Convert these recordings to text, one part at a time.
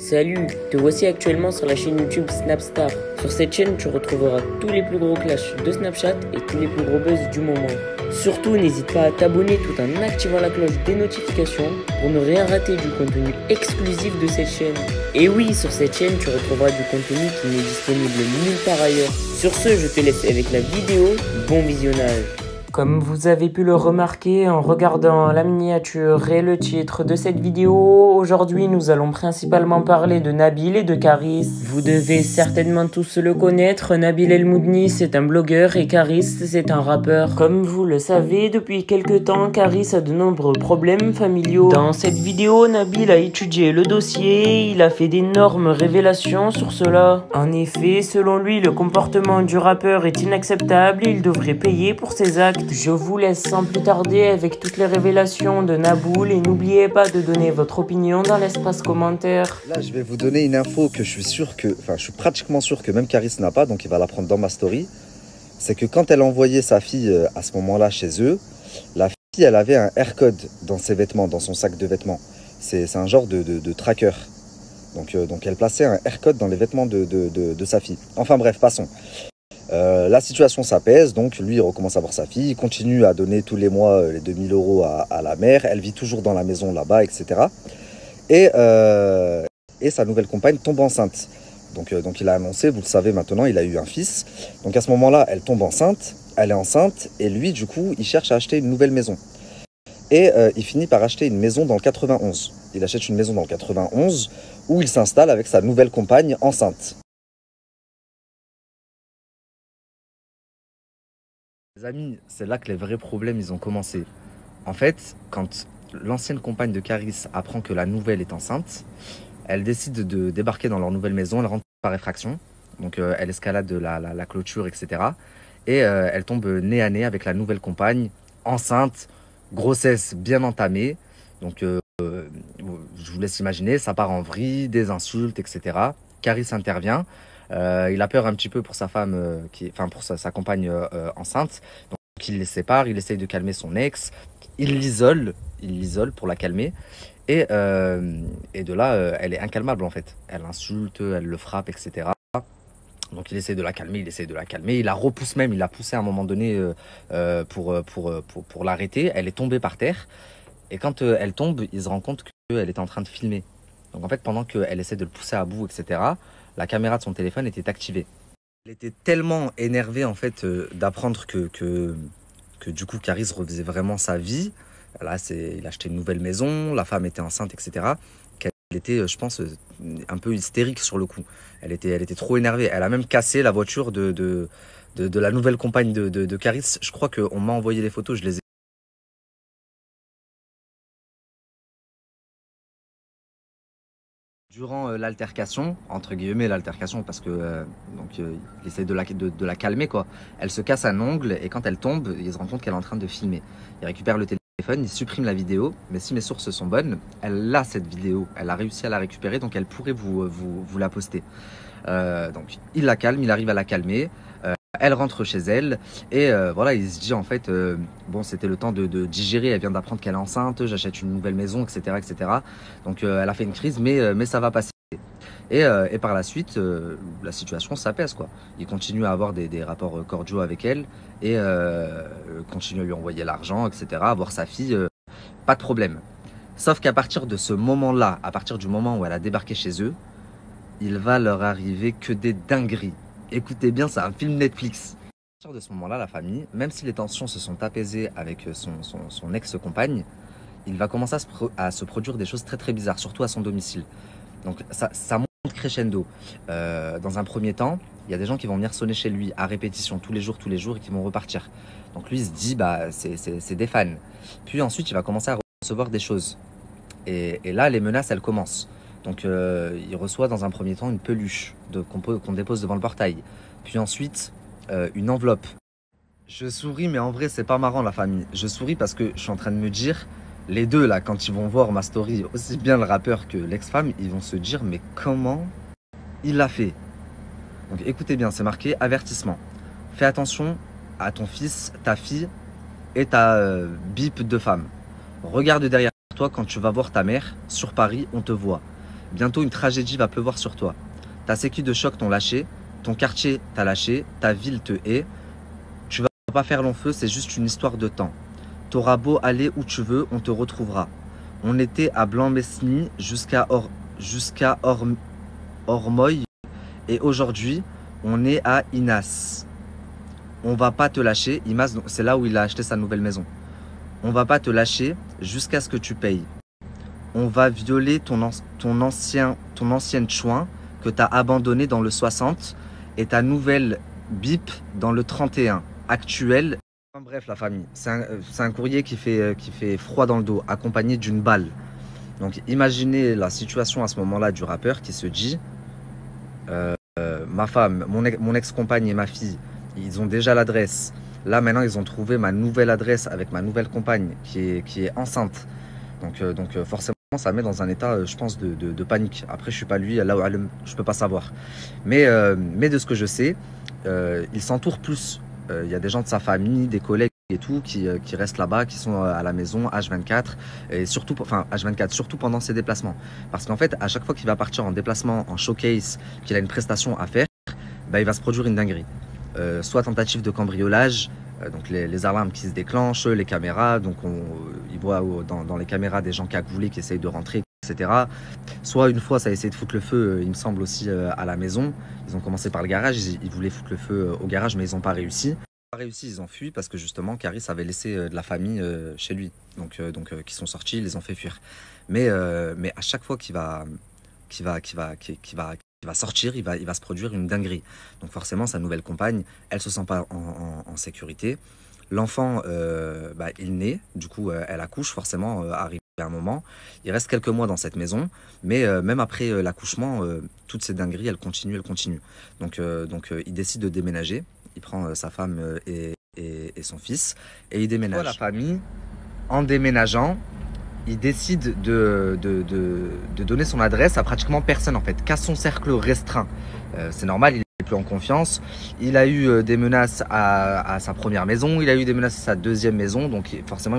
Salut, te voici actuellement sur la chaîne YouTube Snapstar. Sur cette chaîne, tu retrouveras tous les plus gros clashs de Snapchat et tous les plus gros buzz du moment. Surtout, n'hésite pas à t'abonner tout en activant la cloche des notifications pour ne rien rater du contenu exclusif de cette chaîne. Et oui, sur cette chaîne, tu retrouveras du contenu qui n'est disponible nulle part ailleurs. Sur ce, je te laisse avec la vidéo. Bon visionnage. Comme vous avez pu le remarquer en regardant la miniature et le titre de cette vidéo, aujourd'hui nous allons principalement parler de Nabil et de Karis. Vous devez certainement tous le connaître, Nabil El Moudni c'est un blogueur et Karis c'est un rappeur. Comme vous le savez, depuis quelques temps, Karis a de nombreux problèmes familiaux. Dans cette vidéo, Nabil a étudié le dossier, il a fait d'énormes révélations sur cela. En effet, selon lui, le comportement du rappeur est inacceptable et il devrait payer pour ses actes. Je vous laisse sans plus tarder avec toutes les révélations de Naboul et n'oubliez pas de donner votre opinion dans l'espace commentaire. Là, je vais vous donner une info que je suis pratiquement sûr que même Karis n'a pas, donc il va la prendre dans ma story. C'est que quand elle a envoyé sa fille à ce moment-là chez eux, la fille, elle avait un AirCode dans ses vêtements, dans son sac de vêtements. C'est un genre de tracker. Donc elle plaçait un AirCode dans les vêtements de sa fille. Enfin bref, passons. La situation s'apaise, donc lui il recommence à voir sa fille, il continue à donner tous les mois les 2000 € à la mère, elle vit toujours dans la maison là-bas, etc. Et sa nouvelle compagne tombe enceinte. Donc il a annoncé, vous le savez maintenant, il a eu un fils. Donc à ce moment-là, elle tombe enceinte, elle est enceinte, et lui du coup, il cherche à acheter une nouvelle maison. Et il finit par acheter une maison dans le 91. Il achète une maison dans le 91 où il s'installe avec sa nouvelle compagne enceinte. Les amis, c'est là que les vrais problèmes ils ont commencé. En fait, quand l'ancienne compagne de Karis apprend que la nouvelle est enceinte, elle décide de débarquer dans leur nouvelle maison, elle rentre par effraction, donc elle escalade la clôture, etc. Et elle tombe nez à nez avec la nouvelle compagne, enceinte, grossesse bien entamée. Donc je vous laisse imaginer, ça part en vrille, des insultes, etc. Karis intervient. Il a peur un petit peu pour sa femme, pour sa compagne enceinte. Donc il les sépare, il essaye de calmer son ex, il l'isole pour la calmer. Et de là, elle est incalmable en fait. Elle insulte, elle le frappe, etc. Donc il essaie de la calmer, il la repousse même, il l'a poussée à un moment donné pour l'arrêter. Elle est tombée par terre. Et quand elle tombe, il se rend compte qu'elle était en train de filmer. Donc en fait, pendant qu'elle essaie de le pousser à bout, etc., la caméra de son téléphone était activée. Elle était tellement énervée en fait d'apprendre que du coup Karis refaisait vraiment sa vie. Là, il a acheté une nouvelle maison, la femme était enceinte, etc. Qu'elle était, je pense, un peu hystérique sur le coup. Elle était trop énervée. Elle a même cassé la voiture de la nouvelle compagne de Karis. Je crois qu'on m'a envoyé les photos, je les ai. Durant l'altercation, entre guillemets l'altercation, parce que il essaie de la calmer quoi. Elle se casse un ongle et quand elle tombe, il se rend compte qu'elle est en train de filmer. Il récupère le téléphone, il supprime la vidéo, mais si mes sources sont bonnes, elle a cette vidéo, elle a réussi à la récupérer, donc elle pourrait vous la poster. Donc il la calme, il arrive à la calmer. Elle rentre chez elle et voilà, il se dit en fait, bon, c'était le temps de digérer, elle vient d'apprendre qu'elle est enceinte, j'achète une nouvelle maison, etc. etc. Donc elle a fait une crise, mais ça va passer. Et par la suite, la situation s'apaise, quoi. Il continue à avoir des rapports cordiaux avec elle et continue à lui envoyer l'argent, etc., à voir sa fille, pas de problème. Sauf qu'à partir de ce moment-là, à partir du moment où elle a débarqué chez eux, il va leur arriver que des dingueries. Écoutez bien, c'est un film Netflix. À partir de ce moment-là, la famille, même si les tensions se sont apaisées avec son ex-compagne, il va commencer à se produire des choses très très bizarres, surtout à son domicile. Donc ça monte crescendo. Dans un premier temps, il y a des gens qui vont venir sonner chez lui à répétition tous les jours et qui vont repartir. Donc lui, il se dit, bah, c'est des fans. Puis ensuite, il va commencer à recevoir des choses. Et là, les menaces, elles commencent. Donc il reçoit dans un premier temps une peluche qu'on dépose devant le portail. Puis ensuite, une enveloppe. Je souris, mais en vrai, c'est pas marrant la famille. Je souris parce que je suis en train de me dire, les deux là, quand ils vont voir ma story, aussi bien le rappeur que l'ex-femme, ils vont se dire, mais comment il l'a fait? Donc écoutez bien, c'est marqué avertissement. Fais attention à ton fils, ta fille et ta bip de femme. Regarde derrière toi quand tu vas voir ta mère. Sur Paris, on te voit. Bientôt, une tragédie va pleuvoir sur toi. Ta sécu de choc t'ont lâché, ton quartier t'a lâché, ta ville te hait. Tu vas pas faire long feu, c'est juste une histoire de temps. T'auras beau aller où tu veux, on te retrouvera. On était à Blanc-Mesny jusqu'à Ormoy et aujourd'hui, on est à Inas. On va pas te lâcher. Imas, c'est là où il a acheté sa nouvelle maison. On va pas te lâcher jusqu'à ce que tu payes. On va violer ton ancienne chouin que tu as abandonné dans le 60 et ta nouvelle bip dans le 31. Actuel. Enfin, bref, la famille. C'est un courrier qui fait froid dans le dos, accompagné d'une balle. Donc imaginez la situation à ce moment-là du rappeur qui se dit ma femme, mon ex-compagne et ma fille, ils ont déjà l'adresse. Là maintenant ils ont trouvé ma nouvelle adresse avec ma nouvelle compagne qui est enceinte. Donc forcément ça met dans un état, je pense, de panique. Après je suis pas lui, là je peux pas savoir. Mais de ce que je sais, il s'entoure plus. Il y a des gens de sa famille, des collègues et tout qui restent là-bas, qui sont à la maison H24 et surtout, enfin H24 surtout pendant ses déplacements. Parce qu'en fait à chaque fois qu'il va partir en déplacement, en showcase, qu'il a une prestation à faire, bah, il va se produire une dinguerie. Soit tentative de cambriolage, donc les alarmes qui se déclenchent, les caméras, donc il voit dans les caméras des gens cagoulés qui essayent de rentrer, etc. Soit une fois ça a essayé de foutre le feu, il me semble aussi à la maison. Ils ont commencé par le garage, ils voulaient foutre le feu au garage mais ils n'ont pas réussi. Ils ont fui parce que justement Caris avait laissé de la famille chez lui, donc qui sont sortis, ils les ont fait fuir. Mais à chaque fois qu'il va sortir, il va se produire une dinguerie. Donc forcément, sa nouvelle compagne, elle se sent pas en sécurité. L'enfant, il naît, du coup, elle accouche, forcément, arrivé à un moment. Il reste quelques mois dans cette maison, mais même après l'accouchement, toutes ces dingueries, elles continuent. Donc il décide de déménager. Il prend sa femme et son fils, et il déménage. La famille, en déménageant, il décide de donner son adresse à pratiquement personne en fait, qu'à son cercle restreint. C'est normal, il n'est plus en confiance. Il a eu des menaces à sa première maison, il a eu des menaces à sa deuxième maison, donc forcément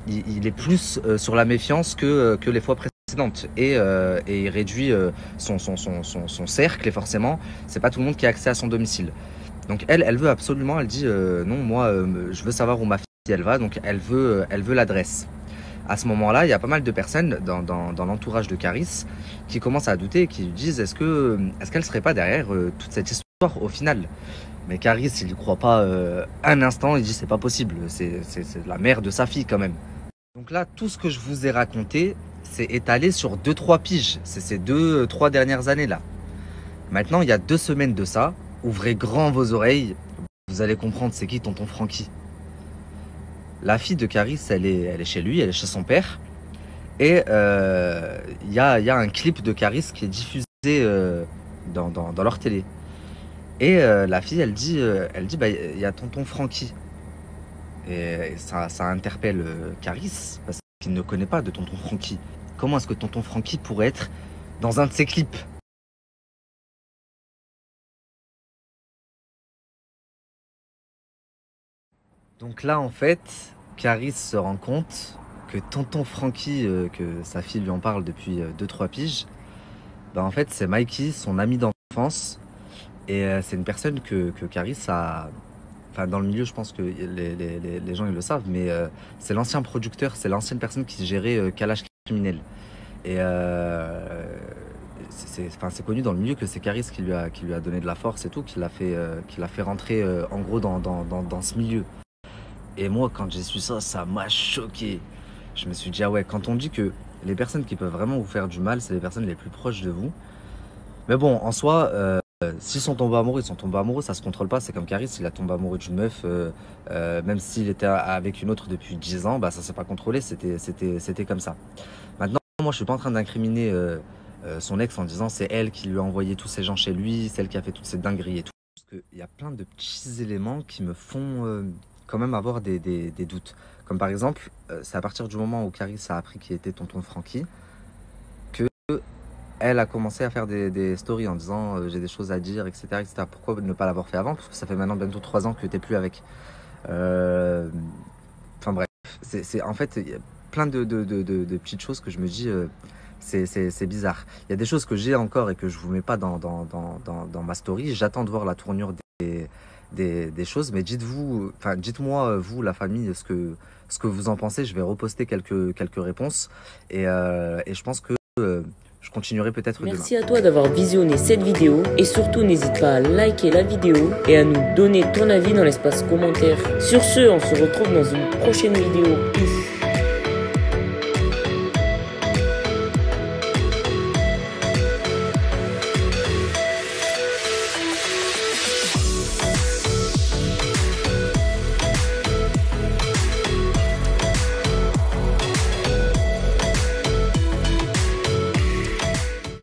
il est plus sur la méfiance que les fois précédentes. Et il réduit son cercle, et forcément, c'est pas tout le monde qui a accès à son domicile. Donc elle veut absolument, elle dit non, moi je veux savoir où ma fille elle va, donc elle veut l'adresse. À ce moment-là, il y a pas mal de personnes dans l'entourage de Caris qui commencent à douter et qui lui disent est-ce qu'elle serait pas derrière toute cette histoire au final. Mais Caris, il n'y croit pas un instant, il dit c'est pas possible, c'est la mère de sa fille quand même. Donc là, tout ce que je vous ai raconté, c'est étalé sur 2-3 piges, c'est ces 2-3 dernières années là. Maintenant, il y a 2 semaines de ça, ouvrez grand vos oreilles, vous allez comprendre c'est qui tonton Francky. La fille de Caris, elle est chez lui, elle est chez son père. Et y a un clip de Caris qui est diffusé dans leur télé. Et la fille, elle dit bah, y a tonton Francky. Et ça interpelle Caris, parce qu'il ne connaît pas de tonton Francky. Comment est-ce que tonton Francky pourrait être dans un de ses clips ? Donc là, en fait, Caris se rend compte que tonton Francky, que sa fille lui en parle depuis 2-3 piges, bah en fait, c'est Mikey, son ami d'enfance. Et c'est une personne que Caris a... Enfin, dans le milieu, je pense que les gens ils le savent, mais c'est l'ancien producteur, c'est l'ancienne personne qui gérait Kalash Criminel. Et c'est connu dans le milieu que c'est Caris qui lui a donné de la force et tout, qui l'a fait rentrer en gros dans ce milieu. Et moi, quand j'ai su ça, ça m'a choqué. Je me suis dit, ah ouais, quand on dit que les personnes qui peuvent vraiment vous faire du mal, c'est les personnes les plus proches de vous. Mais bon, en soi, s'ils sont tombés amoureux, ils sont tombés amoureux, ça se contrôle pas. C'est comme Caris, il a tombé amoureux d'une meuf, même s'il était avec une autre depuis 10 ans, bah ça s'est pas contrôlé, c'était comme ça. Maintenant, moi, je suis pas en train d'incriminer son ex en disant c'est elle qui lui a envoyé tous ces gens chez lui, celle qui a fait toutes ces dingueries et tout. Parce qu'il y a plein de petits éléments qui me font... quand même avoir des doutes. Comme par exemple, c'est à partir du moment où Caris a appris qui était tonton Francky que elle a commencé à faire des stories en disant j'ai des choses à dire, etc., etc. Pourquoi ne pas l'avoir fait avant? Parce que ça fait maintenant bientôt 3 ans que t'es plus avec. Enfin bref, en fait, il y a plein de petites choses que je me dis C'est bizarre. Il y a des choses que j'ai encore et que je vous mets pas dans ma story. J'attends de voir la tournure des choses, mais dites-moi, vous, la famille, ce que vous en pensez. Je vais reposter quelques réponses et je pense que je continuerai peut-être demain. Merci à toi d'avoir visionné cette vidéo et surtout n'hésite pas à liker la vidéo et à nous donner ton avis dans l'espace commentaire. Sur ce, on se retrouve dans une prochaine vidéo. Peace.